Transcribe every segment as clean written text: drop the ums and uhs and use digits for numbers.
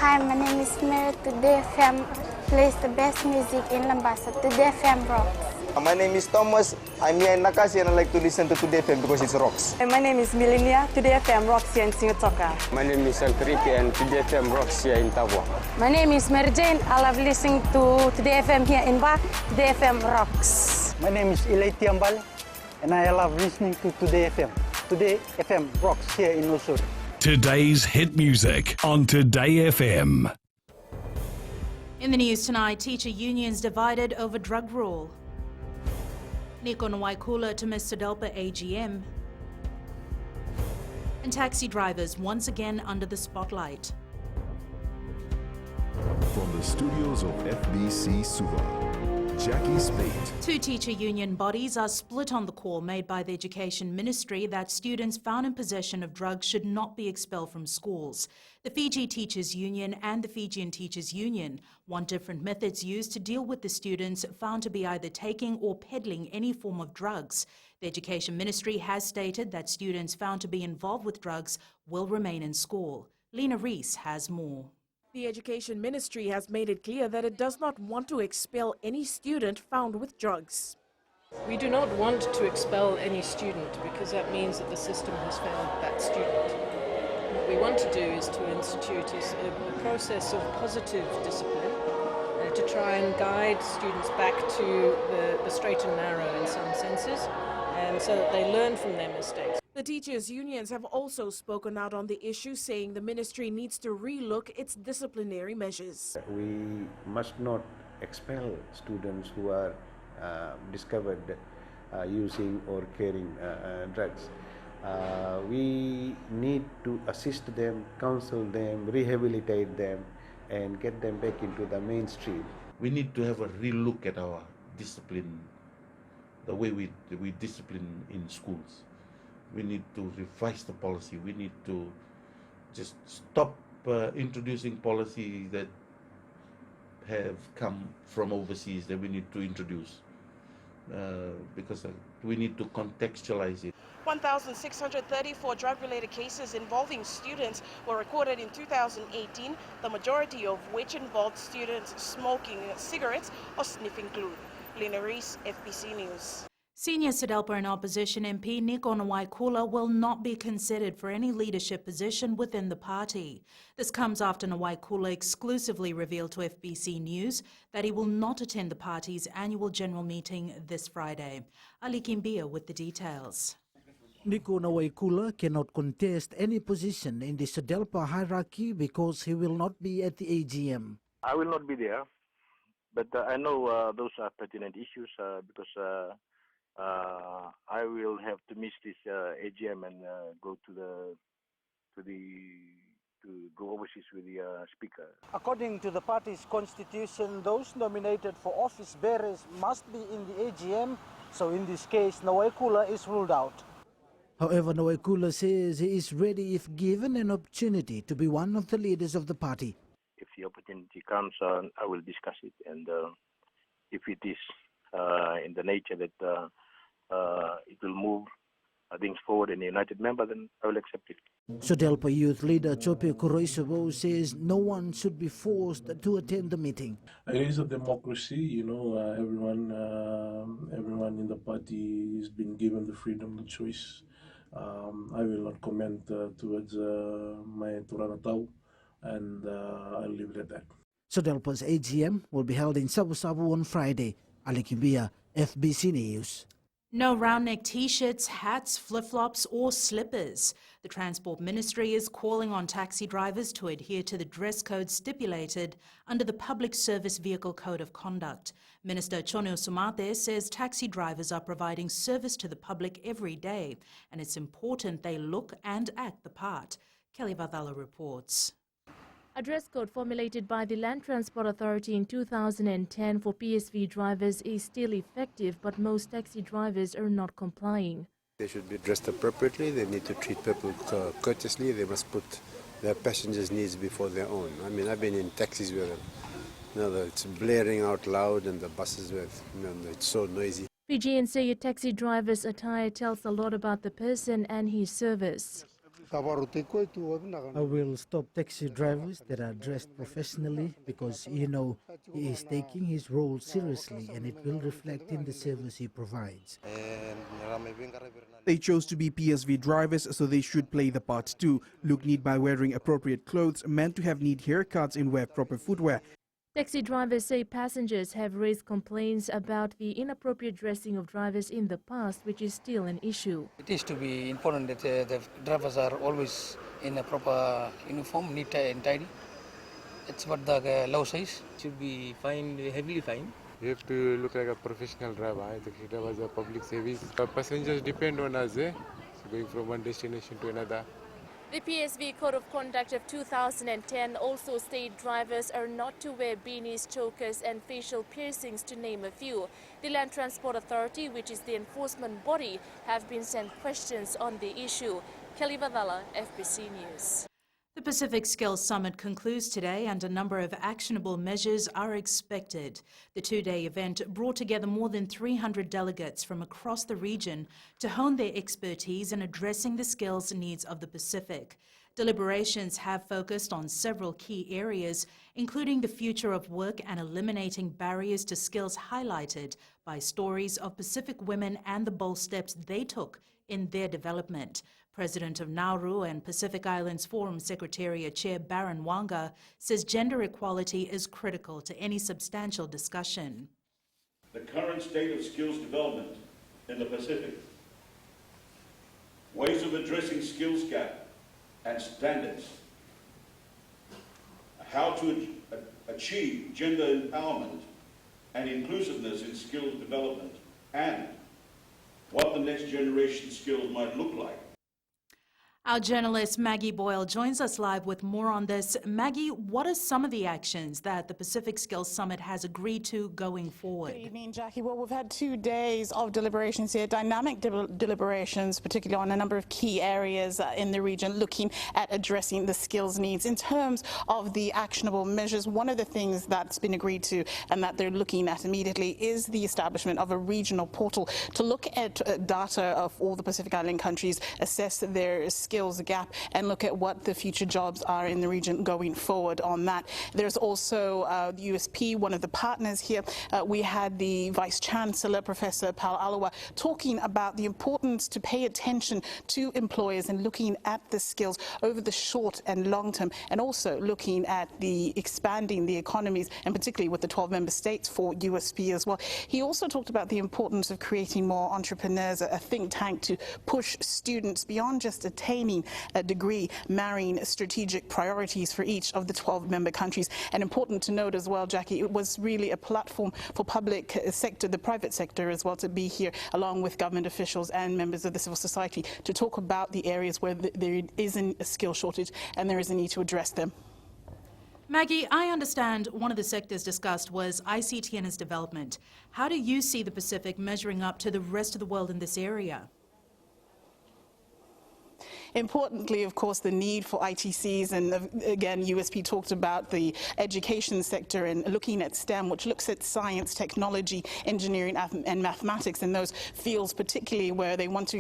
Hi, my name is Mary. Today FM plays the best music in Lambasa. Today FM rocks. My name is Thomas. I'm here in Nakasi and I like to listen to Today FM because it rocks. My name is Milenia. Today FM rocks here in Singatoka. My name is Enrique and Today FM rocks here in Tavua. My name is Mary Jane. I love listening to Today FM here in Ba. Today FM rocks. My name is Ilay Tiambal and I love listening to Today FM. Today FM rocks here in Usur. Today's hit music on Today FM. In the news tonight, teacher unions divided over drug rule. Nico Nawaikula to Mr. Delpa AGM. And taxi drivers once again under the spotlight. From the studios of FBC Suva, Jackie Spade. Two teacher union bodies are split on the call made by the Education Ministry that students found in possession of drugs should not be expelled from schools. The Fiji Teachers Union and the Fijian Teachers Union want different methods used to deal with the students found to be either taking or peddling any form of drugs. The Education Ministry has stated that students found to be involved with drugs will remain in school. Lena Rees has more. The Education Ministry has made it clear that it does not want to expel any student found with drugs. We do not want to expel any student because that means that the system has failed that student. What we want to do is to institute a process of positive discipline to try and guide students back to the straight and narrow in some senses, and so that they learn from their mistakes. The teachers' unions have also spoken out on the issue, saying the ministry needs to relook its disciplinary measures. We must not expel students who are discovered using or carrying drugs. We need to assist them, counsel them, rehabilitate them, and get them back into the mainstream. We need to have a real look at our discipline, the way we discipline in schools. We need to revise the policy. We need to just stop introducing policies that have come from overseas that we need to introduce because we need to contextualize it. 1,634 drug-related cases involving students were recorded in 2018, the majority of which involved students smoking cigarettes or sniffing glue. Lena Rees, FBC News. Senior SEDELPA and Opposition MP Nico Nawaikula will not be considered for any leadership position within the party. This comes after Nawaikula exclusively revealed to FBC News that he will not attend the party's annual general meeting this Friday. Ali Kimbia with the details. Nico Nawaikula cannot contest any position in the SEDELPA hierarchy because he will not be at the AGM. I will not be there, but I know those are pertinent issues because I will have to miss this AGM and go go overseas with the speaker. According to the party's constitution, those nominated for office bearers must be in the AGM, so in this case, Nawaikula is ruled out. However, Nawaikula says he is ready if given an opportunity to be one of the leaders of the party. If the opportunity comes, I will discuss it, and if it is in the nature that it will move things forward in a united member, then I will accept it. SEDELPA youth leader Chope Kuroisovo says no one should be forced to attend the meeting. It is a democracy, you know, everyone in the party has been given the freedom of choice. I will not comment towards my Turanatau, and I'll leave it at that. SEDELPA's AGM will be held in Sabu Sabu on Friday. Ali Kimbia, FBC News. No round-neck t-shirts, hats, flip-flops or slippers. The Transport Ministry is calling on taxi drivers to adhere to the dress code stipulated under the Public Service Vehicle Code of Conduct. Minister Choneo Sumate says taxi drivers are providing service to the public every day, and it's important they look and act the part. Kelly Vadala reports. A dress code formulated by the Land Transport Authority in 2010 for PSV drivers is still effective, but most taxi drivers are not complying. They should be dressed appropriately, they need to treat people courteously, they must put their passengers' needs before their own. I mean, I've been in taxis where it's blaring out loud and the buses where it's so noisy. Fijians say a taxi driver's attire tells a lot about the person and his service. I will stop taxi drivers that are dressed professionally because, he is taking his role seriously and it will reflect in the service he provides. They chose to be PSV drivers, so they should play the part too. Look neat by wearing appropriate clothes, meant to have neat haircuts and wear proper footwear. Taxi drivers say passengers have raised complaints about the inappropriate dressing of drivers in the past, which is still an issue. It is to be important that the drivers are always in a proper uniform, neat and tidy. That's what the law says. Should be fined, heavily fined. You have to look like a professional driver. The driver is a public service. Passengers depend on us, so going from one destination to another. The PSV Code of Conduct of 2010 also states drivers are not to wear beanies, chokers and facial piercings, to name a few. The Land Transport Authority, which is the enforcement body, have been sent questions on the issue. Kelly Vadala, FBC News. The Pacific Skills Summit concludes today and a number of actionable measures are expected. The two-day event brought together more than 300 delegates from across the region to hone their expertise in addressing the skills needs of the Pacific. Deliberations have focused on several key areas, including the future of work and eliminating barriers to skills, highlighted by stories of Pacific women and the bold steps they took in their development. President of Nauru and Pacific Islands Forum Secretariat Chair Baron Wanga says gender equality is critical to any substantial discussion. The current state of skills development in the Pacific, ways of addressing skills gap and standards, how to achieve gender empowerment and inclusiveness in skills development, and what the next generation skills might look like. Our journalist Maggie Boyle joins us live with more on this. Maggie, what are some of the actions that the Pacific Skills Summit has agreed to going forward? Good evening, Jackie. Well, we've had 2 days of deliberations here, dynamic deliberations, particularly on a number of key areas in the region, looking at addressing the skills needs. In terms of the actionable measures, one of the things that's been agreed to and that they're looking at immediately is the establishment of a regional portal to look at data of all the Pacific Island countries, assess their skills gap and look at what the future jobs are in the region going forward on that. There's also the USP, one of the partners here. We had the Vice Chancellor, Professor Paul Alawa, talking about the importance to pay attention to employers and looking at the skills over the short and long term, and also looking at the expanding the economies, and particularly with the 12 member states for USP as well. He also talked about the importance of creating more entrepreneurs, a think tank to push students beyond just attaining a degree, marrying strategic priorities for each of the 12 member countries. And important to note as well, Jackie, it was really a platform for public sector, the private sector as well, to be here along with government officials and members of the civil society to talk about the areas where there is a skill shortage and there is a need to address them. Maggie, I understand one of the sectors discussed was ICT and its development. How do you see the Pacific measuring up to the rest of the world in this area? Importantly, of course, the need for ITCs, and again, USP talked about the education sector and looking at STEM, which looks at science, technology, engineering and mathematics in those fields, particularly where they want to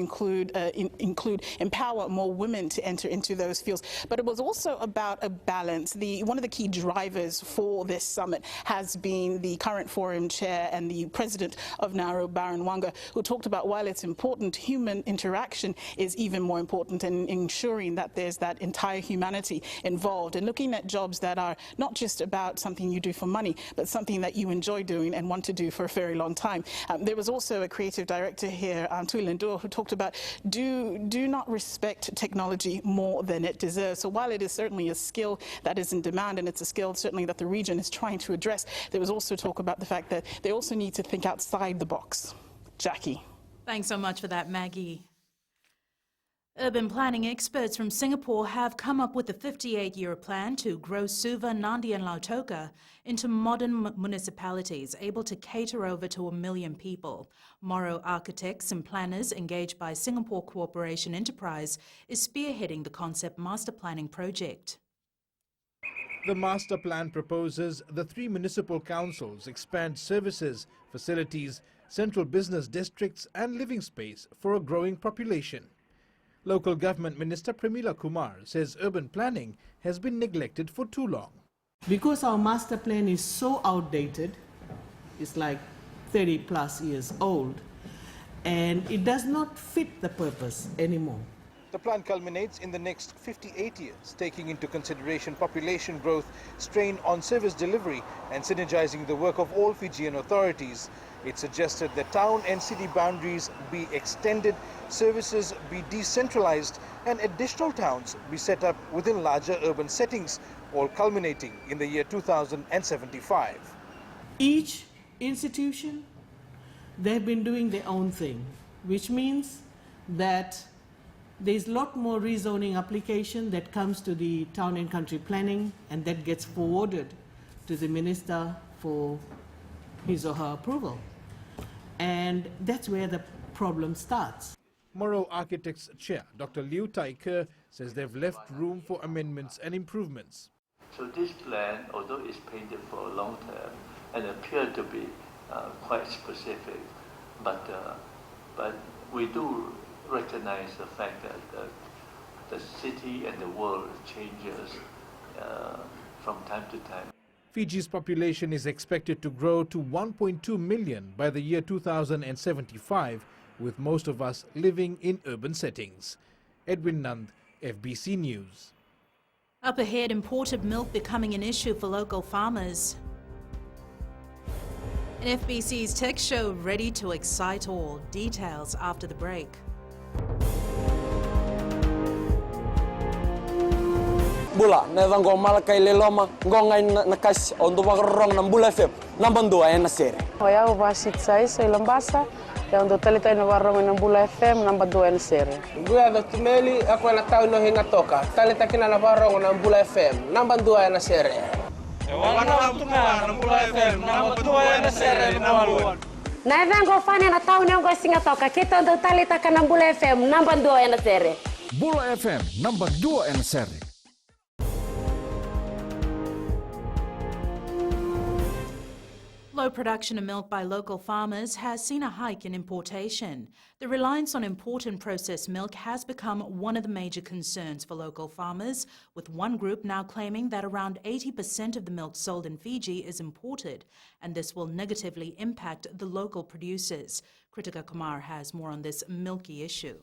empower more women to enter into those fields. But it was also about a balance. One of the key drivers for this summit has been the current forum chair and the president of Nauru, Baron Wanga, who talked about while it's important, human interaction is even more important, and ensuring that there's that entire humanity involved and looking at jobs that are not just about something you do for money, but something that you enjoy doing and want to do for a very long time. There was also a creative director here, Tui Lindor, who talked about do not respect technology more than it deserves. So while it is certainly a skill that is in demand, and it's a skill certainly that the region is trying to address, there was also talk about the fact that they also need to think outside the box. Jackie. Thanks so much for that, Maggie. Urban planning experts from Singapore have come up with a 58-year plan to grow Suva, Nadi and Lautoka into modern municipalities able to cater over to 1 million people. Morrow Architects and Planners, engaged by Singapore Cooperation Enterprise, is spearheading the concept master planning project. The master plan proposes the 3 municipal councils expand services, facilities, central business districts and living space for a growing population. Local Government Minister Premila Kumar says urban planning has been neglected for too long. Because our master plan is so outdated, it's like 30 plus years old, and it does not fit the purpose anymore. The plan culminates in the next 58 years, taking into consideration population growth, strain on service delivery, and synergizing the work of all Fijian authorities. It suggested that town and city boundaries be extended, services be decentralized, and additional towns be set up within larger urban settings, all culminating in the year 2075. Each institution, they've been doing their own thing, which means that there's a lot more rezoning application that comes to the town and country planning, and that gets forwarded to the minister for his or her approval. And that's where the problem starts. Moro Architects Chair Dr. Liu Tai Ke says they've left room for amendments and improvements. So this plan, although it's painted for a long term and appear to be quite specific, but we do recognize the fact that the city and the world changes from time to time. Fiji's population is expected to grow to 1.2 million by the year 2075, with most of us living in urban settings. Edwin Nand, FBC News. Up ahead, imported milk becoming an issue for local farmers. And FBC's Tech Show ready to excite all. Details after the break. Bula, nevang go malakai leloma, ngongai nakas untuk makarong ng Bula FM, nambang dua na sere. Hoya ubasit sai sa Ilambasa, ya untuk talita na warong ng Bula FM nambang dua na sere. Gua do tumeli ako na tao no hinga toka, talita kina na warong ng Bula FM, nambang dua na sere. Wana tunga ng Bula FM, nambang dua na sere nawaluan. Nevang go fani na tao nang go singa toka, kita untuk talita ka ng Bula FM nambang dua na sere. Bula FM nambang dua na sere. Low production of milk by local farmers has seen a hike in importation. The reliance on imported processed milk has become one of the major concerns for local farmers, with one group now claiming that around 80% of the milk sold in Fiji is imported, and this will negatively impact the local producers. Kritika Kumar has more on this milky issue.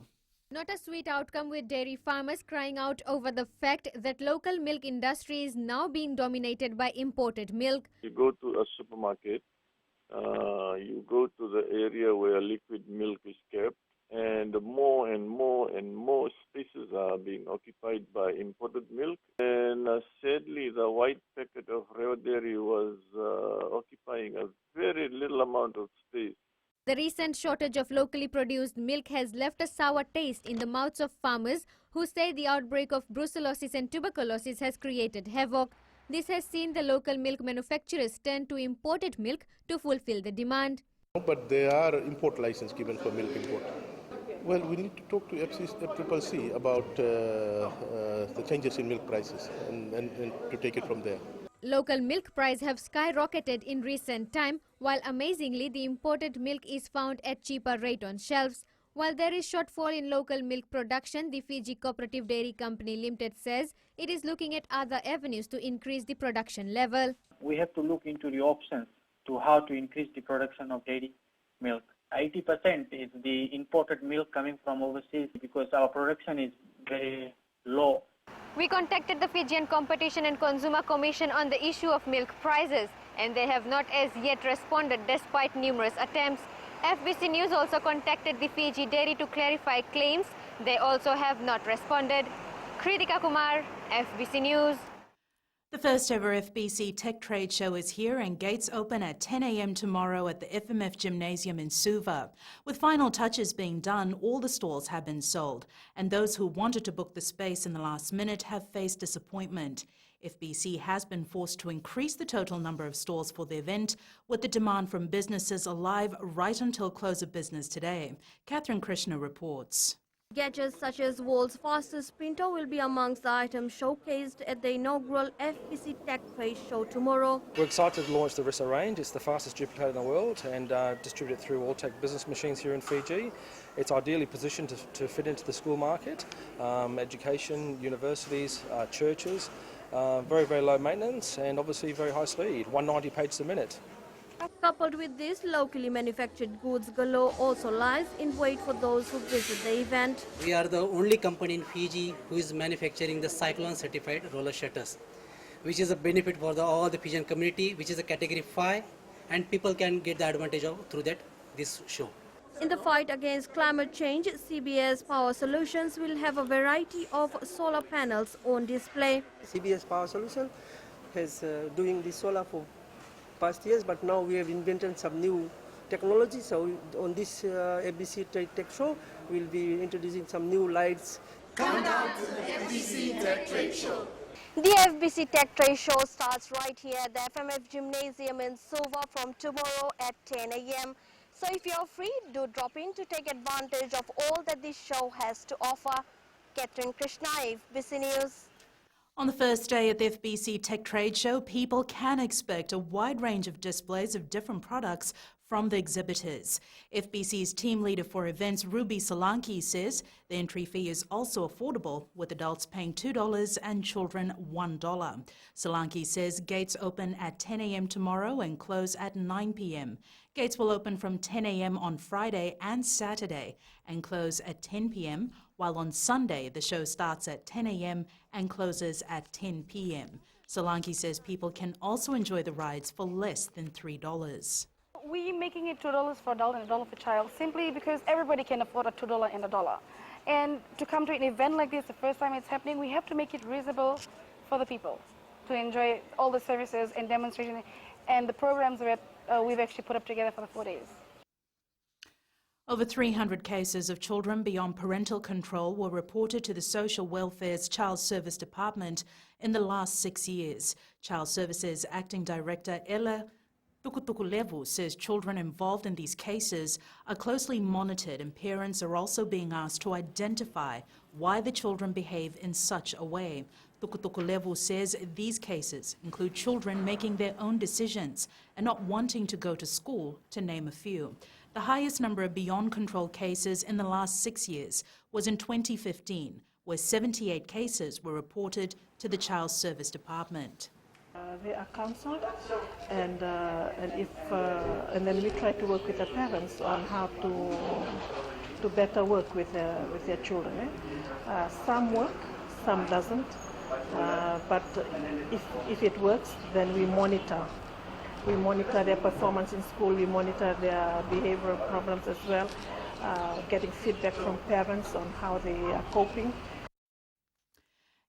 Not a sweet outcome, with dairy farmers crying out over the fact that local milk industry is now being dominated by imported milk. You go to a supermarket, you go to the area where liquid milk is kept, and more and more spaces are being occupied by imported milk. And sadly, the white packet of Rewa Dairy was occupying a very little amount of space. The recent shortage of locally produced milk has left a sour taste in the mouths of farmers who say the outbreak of brucellosis and tuberculosis has created havoc. This has seen the local milk manufacturers turn to imported milk to fulfill the demand. But there are import license given for milk import. Well, we need to talk to FCCC about the changes in milk prices and to take it from there. Local milk prices have skyrocketed in recent time, while amazingly the imported milk is found at cheaper rate on shelves. While there is shortfall in local milk production, the Fiji Cooperative Dairy Company Limited says it is looking at other avenues to increase the production level. We have to look into the options to how to increase the production of dairy milk. 80% is the imported milk coming from overseas because our production is very low. We contacted the Fijian Competition and Consumer Commission on the issue of milk prices, and they have not as yet responded despite numerous attempts. FBC News also contacted the Fiji Dairy to clarify claims. They also have not responded. Kritika Kumar, FBC News. The first ever FBC Tech Trade Show is here, and gates open at 10 a.m. tomorrow at the FMF Gymnasium in Suva. With final touches being done, all the stalls have been sold, and those who wanted to book the space in the last minute have faced disappointment. FBC has been forced to increase the total number of stalls for the event, with the demand from businesses alive right until close of business today. Catherine Krishna reports. Gadgets such as world's fastest printer will be amongst the items showcased at the inaugural FBC Tech Trade Show tomorrow. We're excited to launch the Rissa range. It's the fastest duplicator in the world and distributed through Alltech business machines here in Fiji. It's ideally positioned to fit into the school market, education, universities, churches, very, very low maintenance and obviously very high speed, 190 pages a minute. Coupled with this, locally manufactured goods galore also lies in wait for those who visit the event. We are the only company in Fiji who is manufacturing the Cyclone certified roller shutters, which is a benefit for all the Fijian community, which is a category 5, and people can get the advantage of through this show. In the fight against climate change, CBS Power Solutions will have a variety of solar panels on display. CBS Power Solutions is doing the solar for past years, but now we have invented some new technology. So on this FBC Tech Show, we'll be introducing some new lights. Come down to the FBC Tech Trade Show. The FBC Tech Trade Show starts right here at the FMF Gymnasium in Suva from tomorrow at 10 a.m. So if you're free, do drop in to take advantage of all that this show has to offer. Catherine Krishna, FBC News. On the first day at the FBC Tech Trade Show, people can expect a wide range of displays of different products from the exhibitors. FBC's team leader for events, Ruby Solanki, says the entry fee is also affordable, with adults paying $2 and children $1. Solanki says gates open at 10 a.m. tomorrow and close at 9 p.m. Gates will open from 10 a.m. on Friday and Saturday and close at 10 p.m., while on Sunday the show starts at 10 a.m. and closes at 10 p.m. Solanki says people can also enjoy the rides for less than $3. We're making it $2 for adult and $1 for child simply because everybody can afford a $2 and $1. And to come to an event like this, the first time it's happening, we have to make it reasonable for the people to enjoy all the services and demonstration and the programs that we've actually put up together for the 4 days. Over 300 cases of children beyond parental control were reported to the Social Welfare's Child Service Department in the last 6 years. Child Services Acting Director Ella Tukutukulevu says children involved in these cases are closely monitored and parents are also being asked to identify why the children behave in such a way. Tukutukulevu says these cases include children making their own decisions and not wanting to go to school, to name a few. The highest number of beyond control cases in the last 6 years was in 2015, where 78 cases were reported to the Child Service Department. They are counseled, and then we try to work with the parents on how to better work with their children. Some work, some doesn't, but if it works, then we monitor. We monitor their performance in school, we monitor their behavioral problems as well, getting feedback from parents on how they are coping.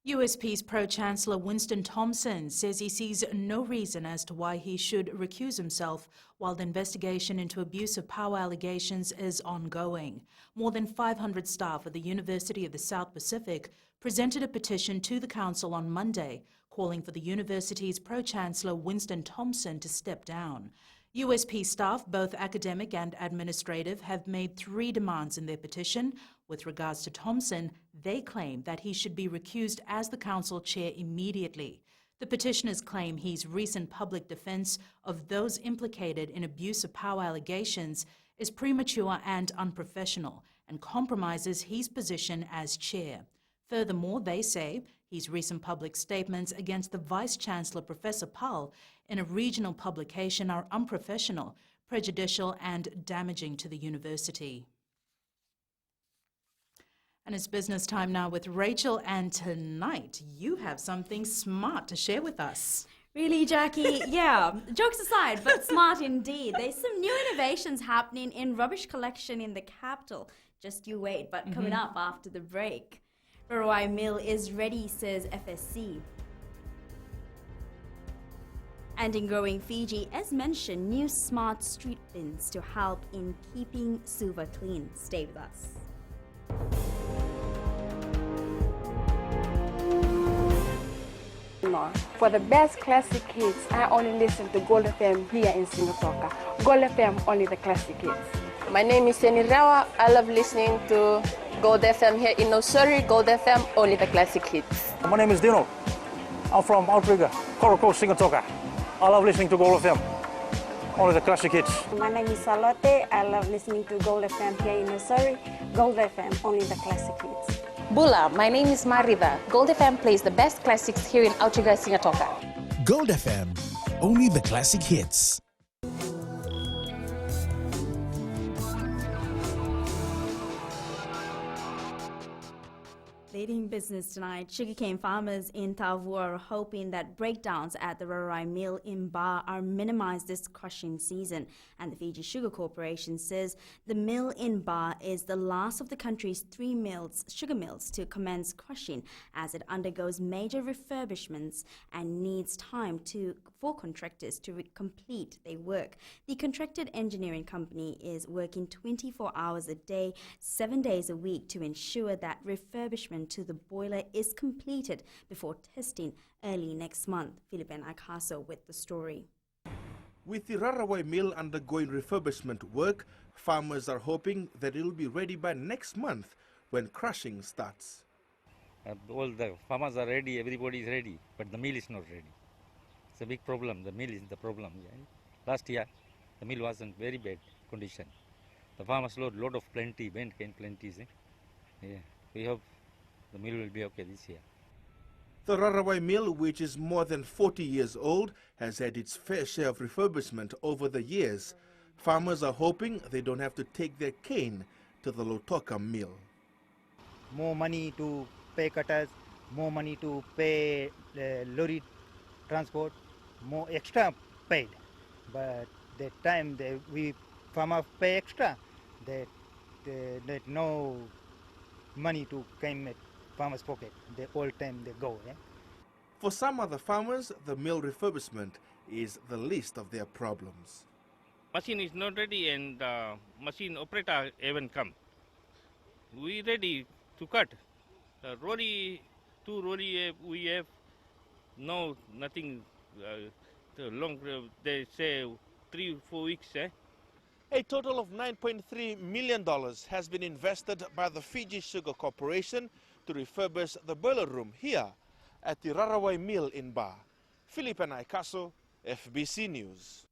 USP's Pro-Chancellor Winston Thompson says he sees no reason as to why he should recuse himself while the investigation into abuse of power allegations is ongoing. More than 500 staff at the University of the South Pacific presented a petition to the Council on Monday calling for the university's Pro-Chancellor Winston Thompson to step down. USP staff, both academic and administrative, have made 3 demands in their petition. With regards to Thompson, they claim that he should be recused as the council chair immediately. The petitioners claim his recent public defense of those implicated in abuse of power allegations is premature and unprofessional and compromises his position as chair. Furthermore, they say his recent public statements against the Vice-Chancellor Professor Pal in a regional publication are unprofessional, prejudicial and damaging to the university. And it's business time now with Rachel, and tonight you have something smart to share with us. Really, Jackie? Yeah, jokes aside, but smart indeed. There's some new innovations happening in rubbish collection in the capital. Just you wait, but coming up after the break. Roy Mill is ready, says FSC. And in growing Fiji, as mentioned, new smart street bins to help in keeping Suva clean. Stay with us. For the best classic hits, I only listen to Gold FM here in Singapore. Gold FM, only the classic hits. My name is Seni Rawa. I love listening to Gold FM here in Nursery, Gold FM, only the classic hits. My name is Dino. I'm from Outrigger, Coral Coast, Singatoka. I love listening to Gold FM, only the classic hits. My name is Salote. I love listening to Gold FM here in Nursery, Gold FM, only the classic hits. Bula, my name is Marida. Gold FM plays the best classics here in Outrigger, Singatoka. Gold FM, only the classic hits. Leading business tonight, sugarcane farmers in Tavua are hoping that breakdowns at the Rarai mill in Ba are minimized this crushing season. And the Fiji Sugar Corporation says the mill in Ba is the last of the country's 3 sugar mills to commence crushing, as it undergoes major refurbishments and needs time for contractors to complete their work. The contracted engineering company is working 24 hours a day, 7 days a week to ensure that refurbishment to the boiler is completed before testing early next month. Philippe Akaso with the story. With the Rarawai mill undergoing refurbishment work, farmers are hoping that it will be ready by next month when crushing starts. All the farmers are ready, everybody is ready, but the mill is not ready. It's a big problem. The mill is the problem. Yeah. Last year, the mill was in very bad condition. The farmers load lot of plenty, plenty. Yeah. We hope the mill will be okay this year. The Rarawai mill, which is more than 40 years old, has had its fair share of refurbishment over the years. Farmers are hoping they don't have to take their cane to the Lautoka mill. More money to pay cutters, more money to pay lorry transport, more extra paid. But the time we farmers pay extra, there's no money to come at farmers' pocket. The whole time they go. Eh? For some other farmers, the mill refurbishment is the least of their problems. Machine is not ready and machine operator haven't come. We ready to cut. Two lorry we have. No, nothing. Long. They say 3-4 weeks. A total of $9.3 million has been invested by the Fiji Sugar Corporation to refurbish the boiler room here at the Rarawai mill in Ba. Philippe Naikaso, FBC News.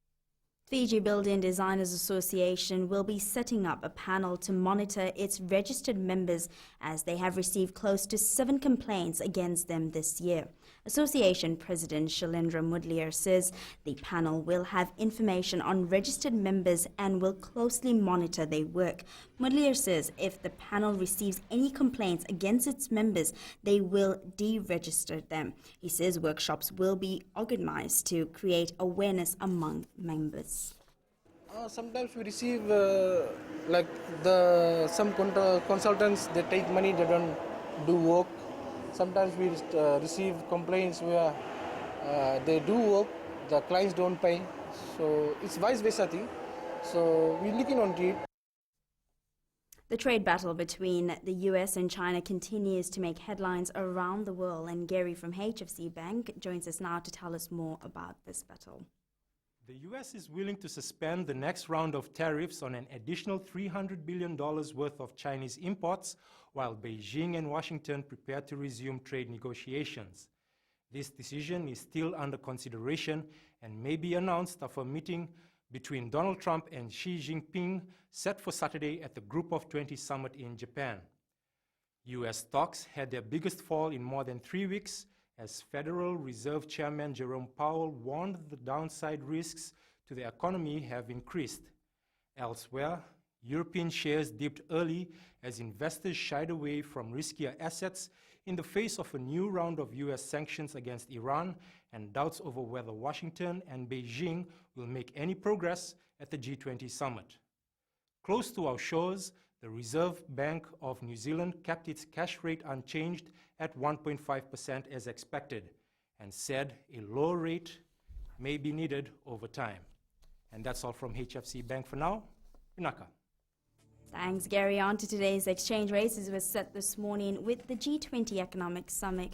Fiji Building Designers Association will be setting up a panel to monitor its registered members, as they have received close to 7 complaints against them this year. Association President Shailendra Mudliar says the panel will have information on registered members and will closely monitor their work. Mudliar says if the panel receives any complaints against its members, they will deregister them. He says workshops will be organized to create awareness among members. Sometimes we receive some consultants, they take money, they don't do work. Sometimes we receive complaints where they do work, the clients don't pay. So it's vice versa thing. So we're looking on it. The trade battle between the US and China continues to make headlines around the world, and Gary from HFC Bank joins us now to tell us more about this battle. The US is willing to suspend the next round of tariffs on an additional $300 billion worth of Chinese imports, while Beijing and Washington prepare to resume trade negotiations. This decision is still under consideration and may be announced after a meeting between Donald Trump and Xi Jinping set for Saturday at the Group of 20 summit in Japan. US stocks had their biggest fall in more than 3 weeks, as Federal Reserve Chairman Jerome Powell warned the downside risks to the economy have increased. Elsewhere, European shares dipped early as investors shied away from riskier assets in the face of a new round of US sanctions against Iran and doubts over whether Washington and Beijing will make any progress at the G20 summit. Close to our shores, the Reserve Bank of New Zealand kept its cash rate unchanged at 1.5% as expected, and said a lower rate may be needed over time. And that's all from HFC Bank for now. Inaka. Thanks, Gary. On to today's exchange rates as was set this morning with the G20 Economic Summit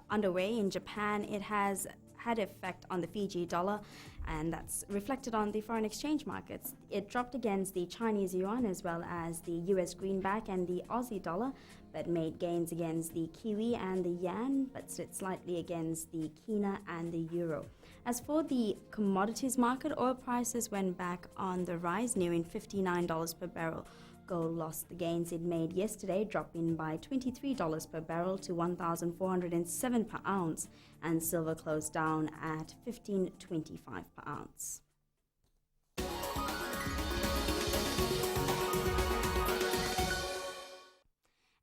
underway in Japan. It has had effect on the Fiji dollar, and that's reflected on the foreign exchange markets. It dropped against the Chinese yuan as well as the US greenback and the Aussie dollar, but made gains against the Kiwi and the Yan, but slipped slightly against the Kina and the Euro. As for the commodities market, oil prices went back on the rise, nearing $59 per barrel. Gold lost the gains it made yesterday, dropping by $23 per barrel to $1,407 per ounce, and silver closed down at $15.25 per ounce.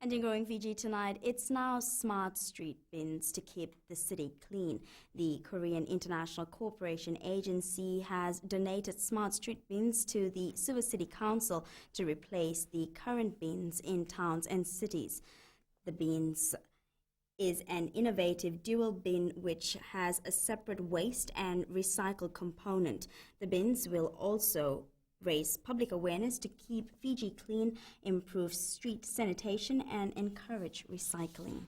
And in Growing Fiji tonight, it's now smart street bins to keep the city clean. The Korean International Cooperation Agency has donated smart street bins to the Suva City Council to replace the current bins in towns and cities. The bins is an innovative dual bin which has a separate waste and recycle component. The bins will also raise public awareness to keep Fiji clean, improve street sanitation, and encourage recycling.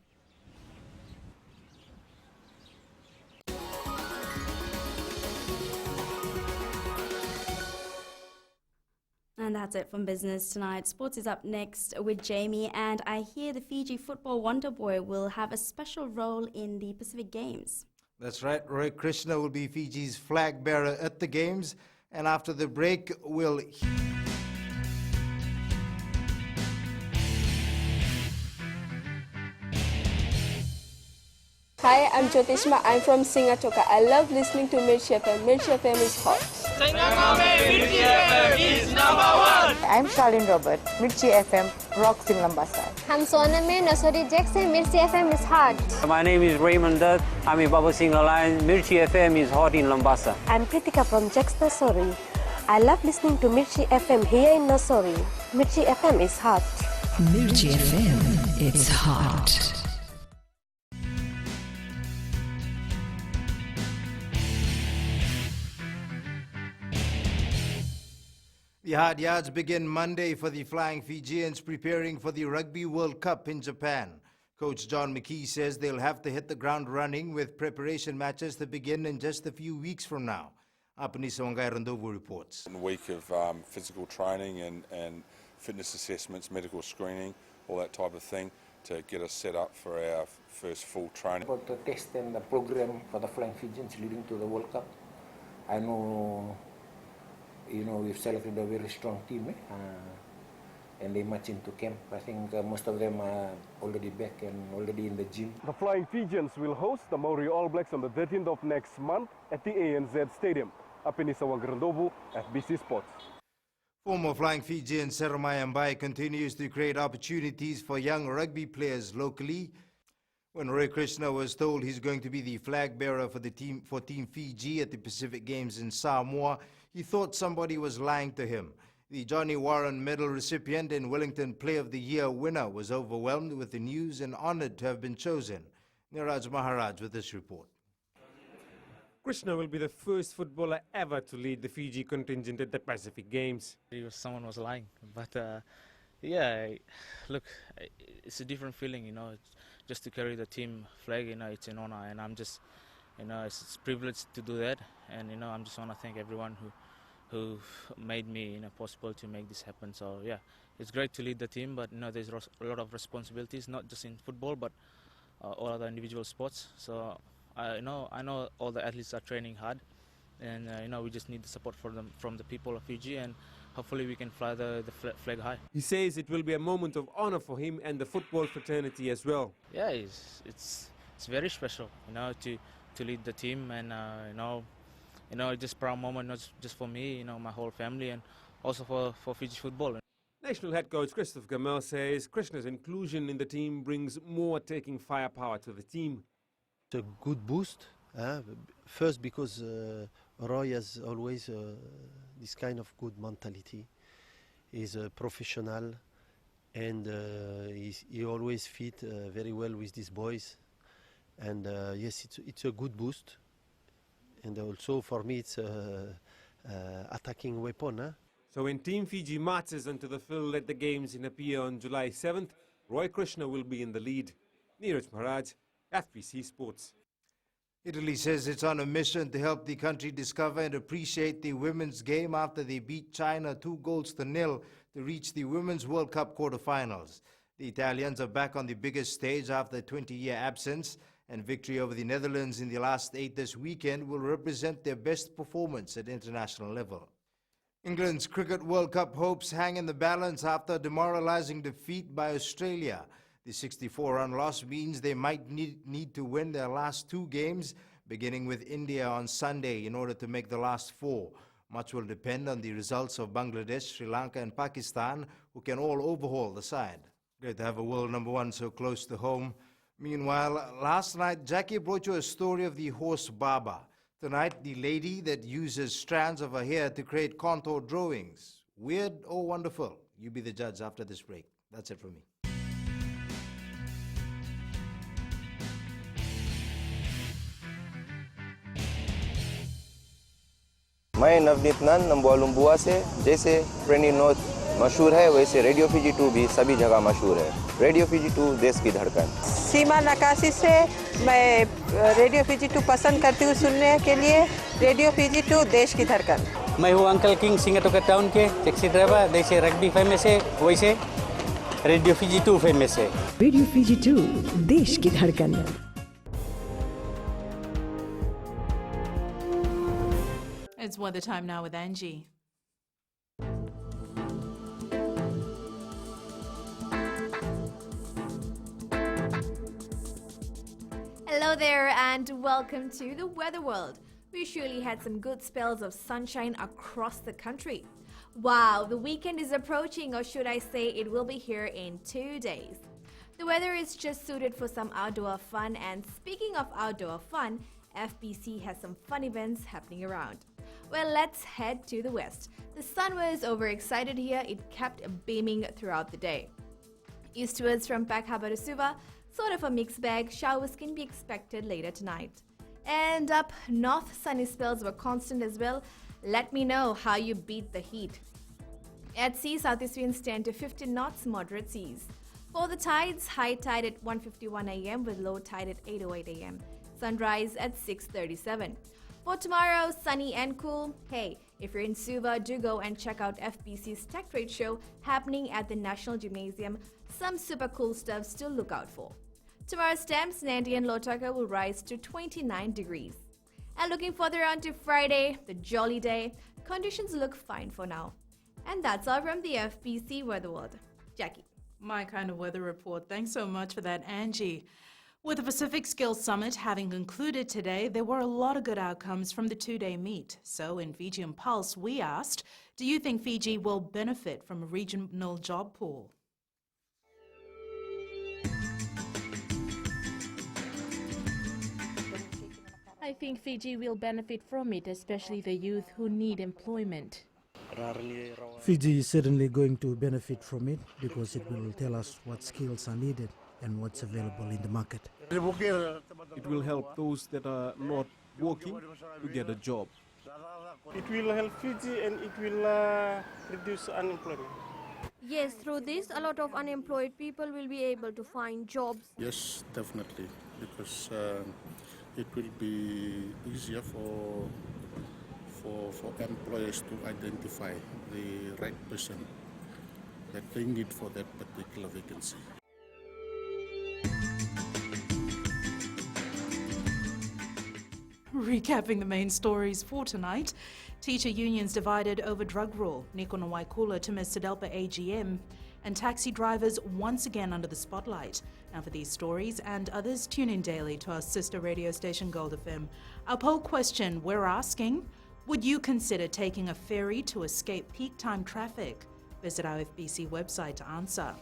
And that's it from Business Tonight. Sports is up next with Jamie, and I hear the Fiji football wonder boy will have a special role in the Pacific Games. That's right. Roy Krishna will be Fiji's flag bearer at the Games. And after the break, we'll... Hi, I'm Jyotishma. I'm from Singatoka. I love listening to Mirchi FM. Mirchi FM is hot. Mirchi FM is #1. I'm Charlene Robert. Mirchi FM rocks in Lambasa. I'm Soname Nasori Jackson. Mirchi FM is hot. My name is Raymond Dutt. I'm in Baba Singh Alliance. Mirchi FM is hot in Lambasa. I'm Pritika from Jax Nasori. I love listening to Mirchi FM here in Nasori. Mirchi FM is hot. Mirchi FM, it's hot. The hard yards begin Monday for the Flying Fijians preparing for the Rugby World Cup in Japan. Coach John McKee says they'll have to hit the ground running with preparation matches to begin in just a few weeks from now. Apanisa Wangai Randovu reports. A week of physical training and fitness assessments, medical screening, all that type of thing to get us set up for our first full training. About the test and the program for the Flying Fijians leading to the World Cup. I know, we've selected a very strong team and they march into camp. I think most of them are already back and already in the gym. The Flying Fijians will host the Maori All Blacks on the 13th of next month at the ANZ Stadium. Apenisa Wangrandovu, FBC Sports. Former Flying Fijian Seremai Mbai continues to create opportunities for young rugby players locally. When Roy Krishna was told he's going to be the flag bearer for Team Fiji at the Pacific Games in Samoa, he thought somebody was lying to him. The Johnny Warren Medal recipient and Wellington Play of the Year winner was overwhelmed with the news and honored to have been chosen. Niraj Maharaj with this report. Krishna will be the first footballer ever to lead the Fiji contingent at the Pacific Games. Someone was lying, but yeah, look, it's a different feeling, just to carry the team flag, it's an honor, and I'm just, it's a privilege to do that, and I'm just want to thank everyone who made me possible to make this happen. So yeah, it's great to lead the team, but there's a lot of responsibilities, not just in football, but all other individual sports. So I know all the athletes are training hard, and we just need the support from the people of Fiji, and hopefully we can fly the flag high. He says it will be a moment of honor for him and the football fraternity as well. Yeah, it's very special, to lead the team, and it's just a proud moment, not just for me, my whole family, and also for Fiji football. National head coach Christoph Gamel says Krishna's inclusion in the team brings more attacking firepower to the team. It's a good boost, first because Roy has always this kind of good mentality. He's a professional, and he always fit very well with these boys. And yes, it's a good boost. And also for me, it's an attacking weapon. So when Team Fiji marches onto the field at the Games in Apia on July 7th, Roy Krishna will be in the lead. Neeraj Maharaj, FBC Sports. Italy says it's on a mission to help the country discover and appreciate the women's game after they beat China 2-0 to reach the Women's World Cup quarterfinals. The Italians are back on the biggest stage after a 20-year absence, and victory over the Netherlands in the last 8 this weekend will represent their best performance at international level. England's Cricket World Cup hopes hang in the balance after a demoralizing defeat by Australia. The 64-run loss means they might need to win their last 2 games, beginning with India on Sunday, in order to make the last 4. Much will depend on the results of Bangladesh, Sri Lanka and Pakistan, who can all overhaul the side. Great to have a world number 1 so close to home. Meanwhile, last night, Jackie brought you a story of the horse Baba. Tonight, the lady that uses strands of her hair to create contour drawings. Weird or wonderful? You be the judge after this break. That's it from me. मैं नवनीत नंद नंबुआ लुम्बुआ से। जैसे प्रेनी note मशहूर है वैसे radio Fiji 2 भी सभी जगह मशहूर है। रेडियो फीजी 2 देश की धड़कन। सीमा नकाशी से मैं रेडियो फीजी 2 पसंद करती हूँ सुनने के लिए। रेडियो फीजी 2 देश की धड़कन। मैं हूँ अंकल किंग सिंगाटोका टाउन के टैक्सी ड्राइवर। जैसे रग्बी फेमस है वैसे रेडियो फीजी 2 फेमस है। रेडियो फीजी 2 देश की धड़कन। It's weather time now with Angie. Hello there and welcome to the Weather World. We surely had some good spells of sunshine across the country. Wow, the weekend is approaching, or should I say it will be here in 2 days. The weather is just suited for some outdoor fun, and speaking of outdoor fun, FBC has some fun events happening around. Well, let's head to the west. The sun was overexcited here. It kept beaming throughout the day. Eastwards from Peck Harbour to Suva, sort of a mixed bag. Showers can be expected later tonight. And up north, sunny spells were constant as well. Let me know how you beat the heat. At sea, southeast winds 10 to 15 knots, moderate seas. For the tides, high tide at 1:51 a.m. with low tide at 8:08 a.m. Sunrise at 6:37. For tomorrow, sunny and cool. Hey, if you're in Suva, do go and check out FBC's Tech Trade Show happening at the National Gymnasium. Some super cool stuff to look out for. Tomorrow's temps, Nandi and Lotaka will rise to 29 degrees. And looking further on to Friday, the jolly day, conditions look fine for now. And that's all from the FBC Weather World. Jackie. My kind of weather report. Thanks so much for that, Angie. With the Pacific Skills Summit having concluded today, there were a lot of good outcomes from the 2-day meet. So in Fijian Pulse, we asked, do you think Fiji will benefit from a regional job pool? I think Fiji will benefit from it, especially the youth who need employment. Fiji is certainly going to benefit from it because it will tell us what skills are needed and what's available in the market. It will help those that are not working to get a job. It will help Fiji and it will reduce unemployment. Yes, through this, a lot of unemployed people will be able to find jobs. Yes, definitely, because it will be easier for employers to identify the right person that they need for that particular vacancy. Recapping the main stories for tonight, teacher unions divided over drug rule, Nikono Waikula to Mr. Delpa AGM, and taxi drivers once again under the spotlight. Now for these stories and others, tune in daily to our sister radio station Gold FM. Our poll question, we're asking, would you consider taking a ferry to escape peak time traffic? Visit our FBC website to answer.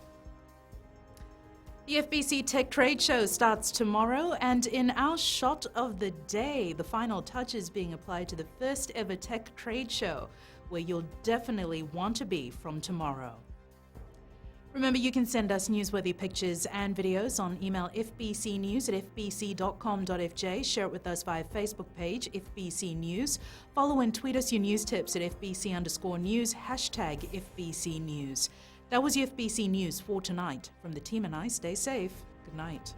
The FBC Tech Trade Show starts tomorrow, and in our shot of the day, the final touch is being applied to the first ever Tech Trade Show, where you'll definitely want to be from tomorrow. Remember, you can send us newsworthy pictures and videos on email fbcnews@fbc.com.fj, share it with us via Facebook page, FBC News, follow and tweet us your news tips at FBC_news, hashtag FBC News. That was your FBC News for tonight. From the team and I, stay safe. Good night.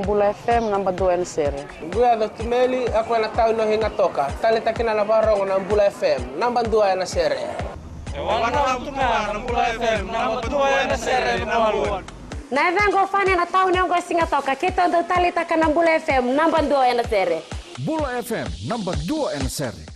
Bula FM namba 2 na sere. Gue do tumeli ako na tao no hinga toka. Tali takina na barong na Bula FM namba 2 na sere. Wana tuma na Bula FM namba 2 na sere namba 1. Na vengo fani na tao ngo singa toka. Kita do tali takina Bula FM namba 2 na sere. Bula FM namba 2 na sere.